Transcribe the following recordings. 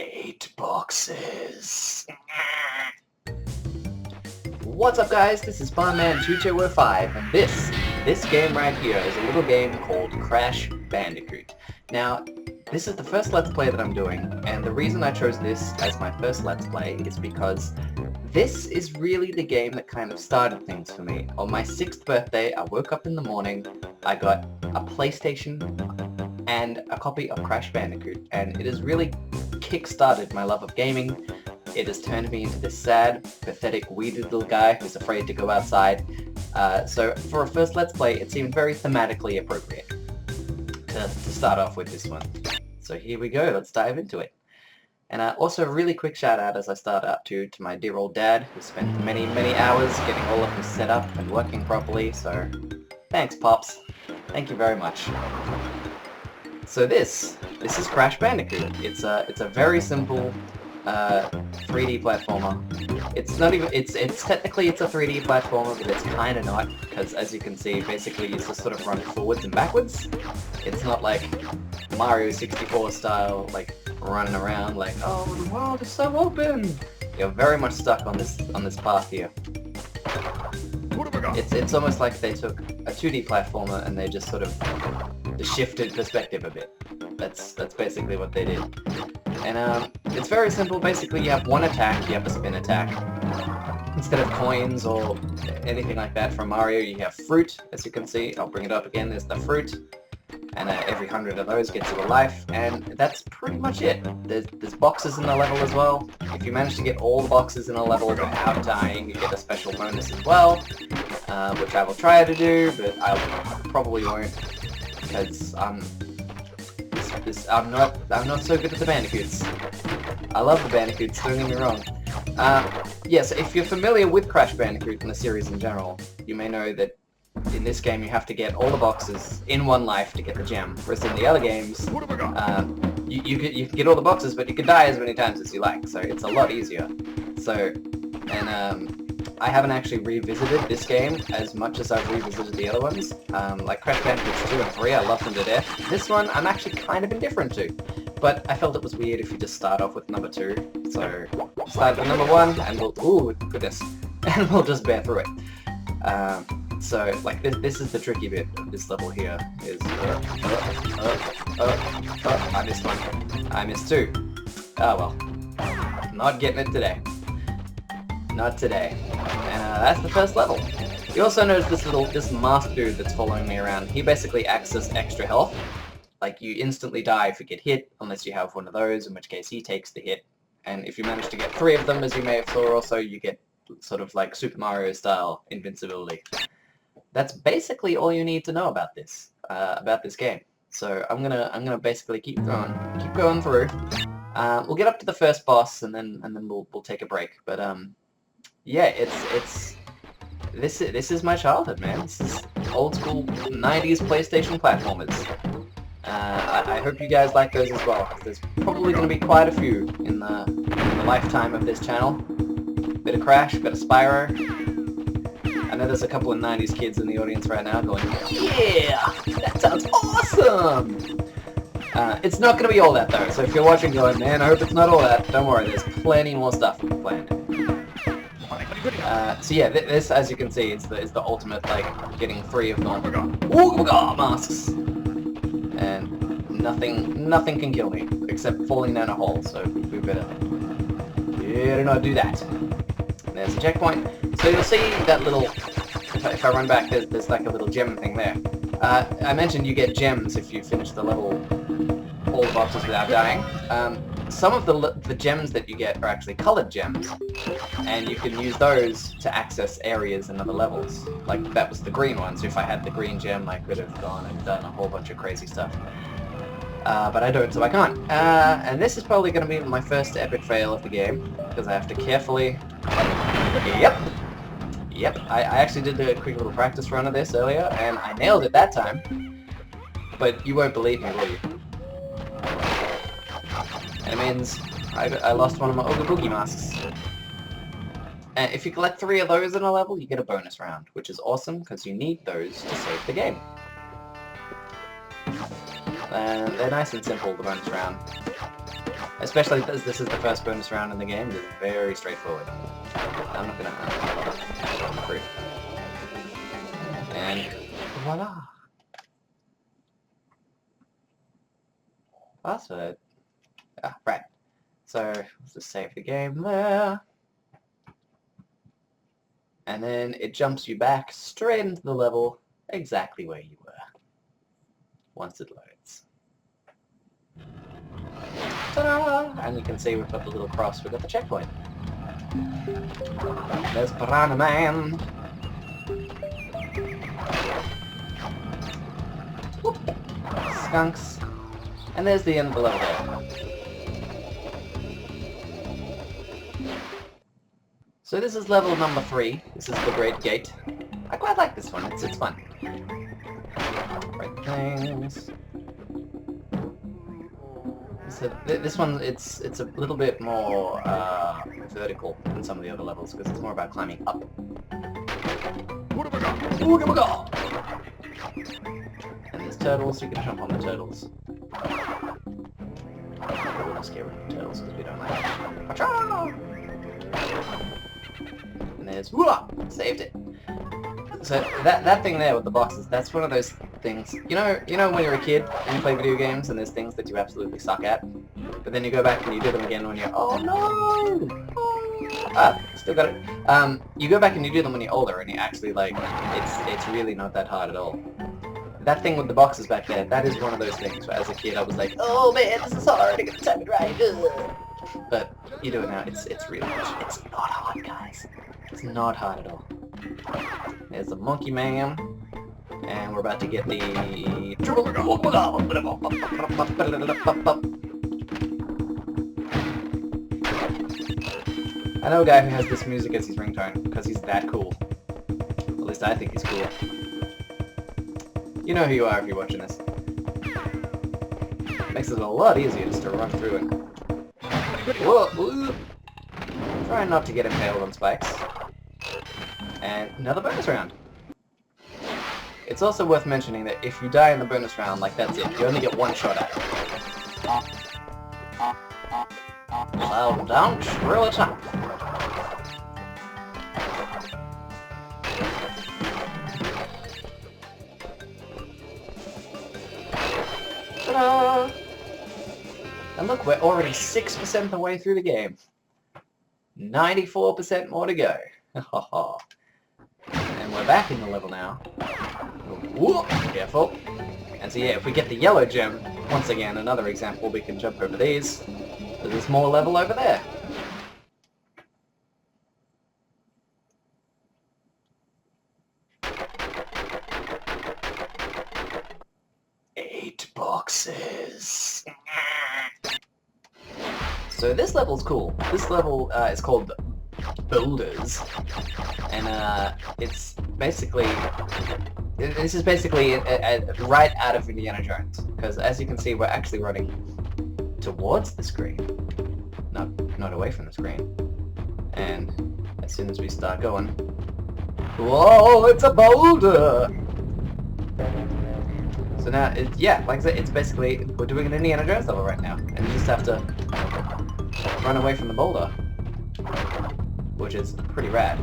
8 boxes. What's up, guys? This is Barman2205, and this game right here is a little game called Crash Bandicoot. Now, this is the first Let's Play that I'm doing, and the reason I chose this as my first Let's Play is because this is really the game that kind of started things for me. On my 6th birthday, I woke up in the morning, I got a PlayStation and a copy of Crash Bandicoot, and it has really kick-started my love of gaming. It has turned me into this sad, pathetic, weedy little guy who's afraid to go outside. So for a first Let's Play, it seemed very thematically appropriate to start off with this one. So here we go, let's dive into it. And also a really quick shout out as I start out to my dear old dad, who spent many hours getting all of this set up and working properly, so thanks, Pops. Thank you very much. So this is Crash Bandicoot. It's a very simple 3D platformer. It's not even, it's technically it's a 3D platformer, but it's kind of not, because as you can see, basically you just sort of run forwards and backwards. It's not like Mario 64 style, like running around like, oh, the world is so open. You're very much stuck on this path here. It's almost like they took a 2D platformer and they just sort of shifted perspective a bit. That's basically what they did. And it's very simple. Basically, you have one attack, you have a spin attack. Instead of coins or anything like that from Mario, you have fruit, as you can see. I'll bring it up again, there's the fruit. And every 100 of those gets you a life, and that's pretty much it. There's boxes in the level as well. If you manage to get all the boxes in a level without dying, you get a special bonus as well, which I will try to do, but I probably won't, because I'm not so good at the Bandicoots. I love the Bandicoots, don't get me wrong. Yes, if you're familiar with Crash Bandicoot and the series in general, you may know that in this game you have to get all the boxes in one life to get the gem, whereas in the other games, you can get all the boxes, but you can die as many times as you like, so it's a lot easier. So, and I haven't actually revisited this game as much as I've revisited the other ones. Like Crash Bandicoot 2 and 3, I love them to death. This one, I'm actually kind of indifferent to. But I felt it was weird if you just start off with number 2. So, start with number 1, and we'll... Ooh, goodness. And we'll just bear through it. So, like, this is the tricky bit of this level here, is... I missed one. I missed 2. Oh well. Not getting it today. Not today. And that's the first level. You also notice this masked dude that's following me around. He basically acts as extra health. Like, you instantly die if you get hit, unless you have one of those, in which case he takes the hit. And if you manage to get 3 of them, as you may have saw also, you get sort of like Super Mario style invincibility. That's basically all you need to know about this game. So I'm gonna basically keep going through. We'll get up to the first boss, and then we'll take a break. But yeah, this is my childhood, man. This is old school 90s PlayStation platformers. I hope you guys like those as well, because there's probably going to be quite a few in the lifetime of this channel. Bit of Crash, bit of Spyro. I know there's a couple of 90s kids in the audience right now going, yeah, that sounds awesome! It's not going to be all that though, so if you're watching going, man, I hope it's not all that, don't worry, there's plenty more stuff planned. So yeah, this, as you can see, is the ultimate, like, getting 3 of them. Ooh, masks! And nothing can kill me, except falling down a hole, so we better not do that. There's a checkpoint. So you'll see that little, if I run back, there's like a little gem thing there. I mentioned you get gems if you finish the level, all the boxes without dying. Some of the gems that you get are actually colored gems, and you can use those to access areas in other levels. Like, that was the green one, so if I had the green gem, I could have gone and done a whole bunch of crazy stuff. But I don't, so I can't. And this is probably going to be my first epic fail of the game, because I have to carefully... Yep, I actually did a quick little practice run of this earlier, and I nailed it that time. But you won't believe me, will you? And it means I lost one of my Ooga Boogie masks. And if you collect 3 of those in a level, you get a bonus round, which is awesome, because you need those to save the game. And they're nice and simple, the bonus round. Especially as this is the first bonus round in the game, it's very straightforward. I'm not gonna through. And voila! Password. Ah, right. So let's just save the game there. And then it jumps you back straight into the level exactly where you were. Once it loads. Ta-da! And you can see we've got the little cross, we've got the checkpoint. There's Piranha Man! Whoop. Skunks. And there's the end of the level there. So this is level number 3. This is the Great Gate. I quite like this one. It's fun. Right things. So this one, it's a little bit more vertical than some of the other levels because it's more about climbing up. And there's turtles. You can jump on the turtles. We'll just get rid of the turtles because we don't like them. And there's saved it. So that thing there with the boxes, that's one of those things. You know when you're a kid and you play video games and there's things that you absolutely suck at, but then you go back and you do them again when you're still got it. You go back and you do them when you're older and you actually like it's really not that hard at all. That thing with the boxes back there, that is one of those things where as a kid I was like, oh man, this is hard, I gotta time it right. But you do it now, it's really it's not hard, guys. It's not hard at all. There's the Monkey Man, and we're about to get the I know a guy who has this music as his ringtone because he's that cool. At least I think he's cool. You know who you are if you're watching this. Makes it a lot easier just to run through it. Whoa! Try not to get impaled on spikes. And another bonus round. It's also worth mentioning that if you die in the bonus round, like that's it. You only get one shot at it. So don't screw it up. Ta-da! And look, we're already 6% the way through the game. 94% more to go. And we're back in the level now. Whoa, careful. And so yeah, if we get the yellow gem, once again, another example, we can jump over these. There's a small level over there. Eight boxes. So this level's cool. This level is called Boulders, and it's basically this is basically right out of Indiana Jones, because as you can see, we're actually running towards the screen, not away from the screen. And as soon as we start going, whoa! It's a boulder. So now, yeah, like I said, it's basically we're doing an Indiana Jones level right now, and you just have to run away from the boulder, which is pretty rad.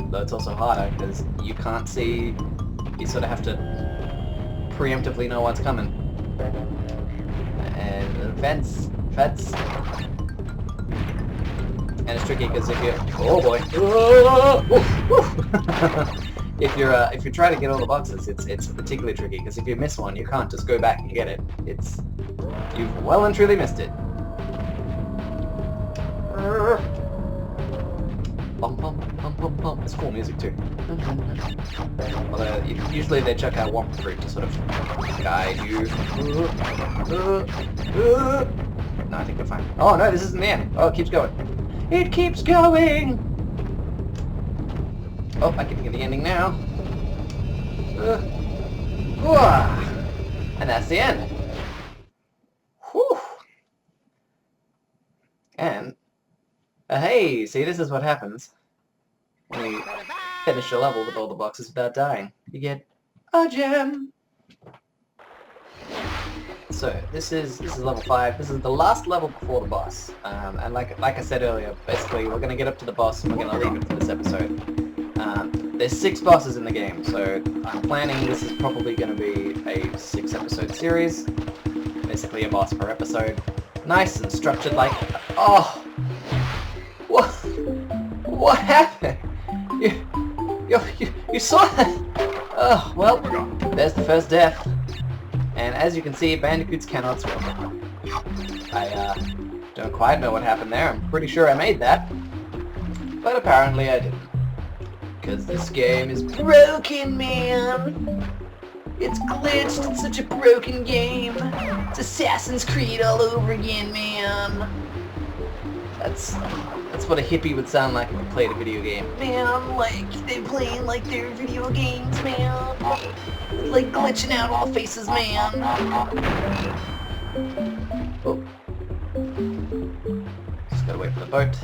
Though it's also harder because you can't see, you sort of have to preemptively know what's coming. And fence. And it's tricky because if you, oh boy, if you're trying to get all the boxes, it's particularly tricky because if you miss one, you can't just go back and get it. You've well and truly missed it. Bum, bum, bum, bum, bum. It's cool music too. Although usually they chuck out one fruit to sort of guide you. No, I think we're fine. Oh no, this isn't the end. Oh, it keeps going. It keeps going. Oh, I can think of the ending now. And that's the end. Whew. And hey, see, this is what happens when you finish your level with all the boxes without dying. You get a gem. So this is level 5. This is the last level before the boss. And like I said earlier, basically we're gonna get up to the boss and we're gonna leave it for this episode. There's 6 bosses in the game, so I'm planning this is probably gonna be a 6-episode series. Basically a boss per episode. Nice and structured like... Oh! What happened? You saw that? Oh, well, there's the first death. And as you can see, Bandicoots cannot swim. I don't quite know what happened there. I'm pretty sure I made that. But apparently I didn't. Because this game is broken, man! It's glitched, it's such a broken game! It's Assassin's Creed all over again, man! That's what a hippie would sound like if they played a video game. Man, like, they're playing like they're video games, man! Like glitching out all faces, man! Oh. Just gotta wait for the boat.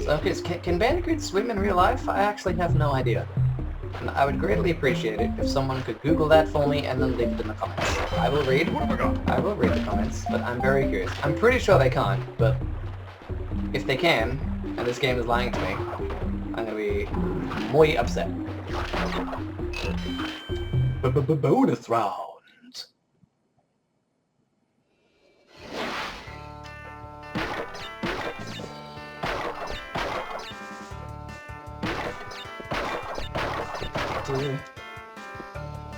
Okay, so can Bandicoots swim in real life? I actually have no idea. And I would greatly appreciate it if someone could Google that for me and then leave it in the comments. I will read the comments, but I'm very curious. I'm pretty sure they can't, but if they can, and this game is lying to me, I'm gonna be muy upset. Bonus round!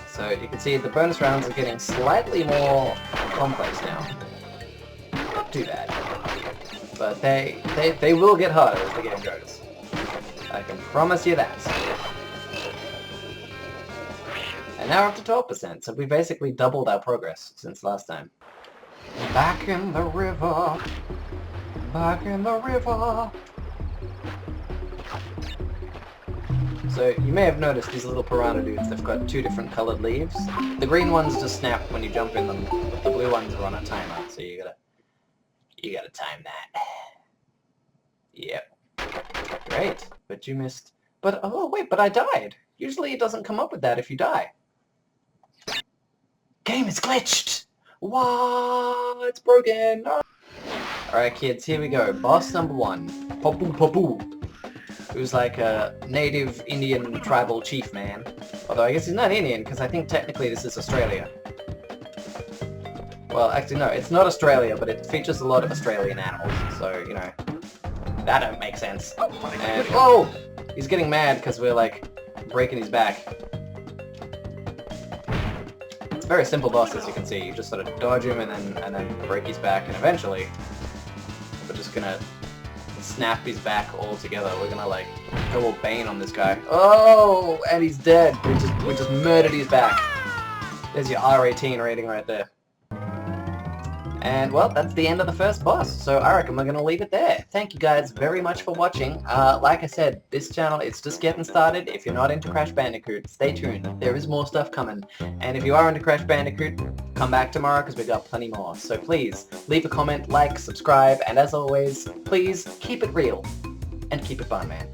So you can see the bonus rounds are getting slightly more complex now. Not too bad. But they will get harder as the game goes. I can promise you that. And now we're up to 12%, so we basically doubled our progress since last time. Back in the river. Back in the river. So you may have noticed these little piranha dudes, they've got 2 different coloured leaves. The green ones just snap when you jump in them, but the blue ones are on a timer, so you gotta time that. Yep. Great, but you missed... But, oh wait, but I died! Usually it doesn't come up with that if you die. Game is glitched! What? It's broken! No. Alright kids, here we go. Boss number 1. Papu Papu. Who's like a native Indian tribal chief man. Although I guess he's not Indian, because I think technically this is Australia. Well, actually no, it's not Australia, but it features a lot of Australian animals, so, you know, that don't make sense. And, oh! He's getting mad because we're, like, breaking his back. It's a very simple boss, as you can see. You just sort of dodge him and then break his back, and eventually we're just gonna snap his back all together. We're gonna like go all Bane on this guy. Oh, and he's dead. We just murdered his back. There's your R18 rating right there. And well, that's the end of the first boss. So I reckon we're gonna leave it there. Thank you guys very much for watching. Like I said, this channel is just getting started. If you're not into Crash Bandicoot, stay tuned. There is more stuff coming. And if you are into Crash Bandicoot, come back tomorrow because we got plenty more. So please, leave a comment, like, subscribe, and as always, please keep it real and keep it fun, man.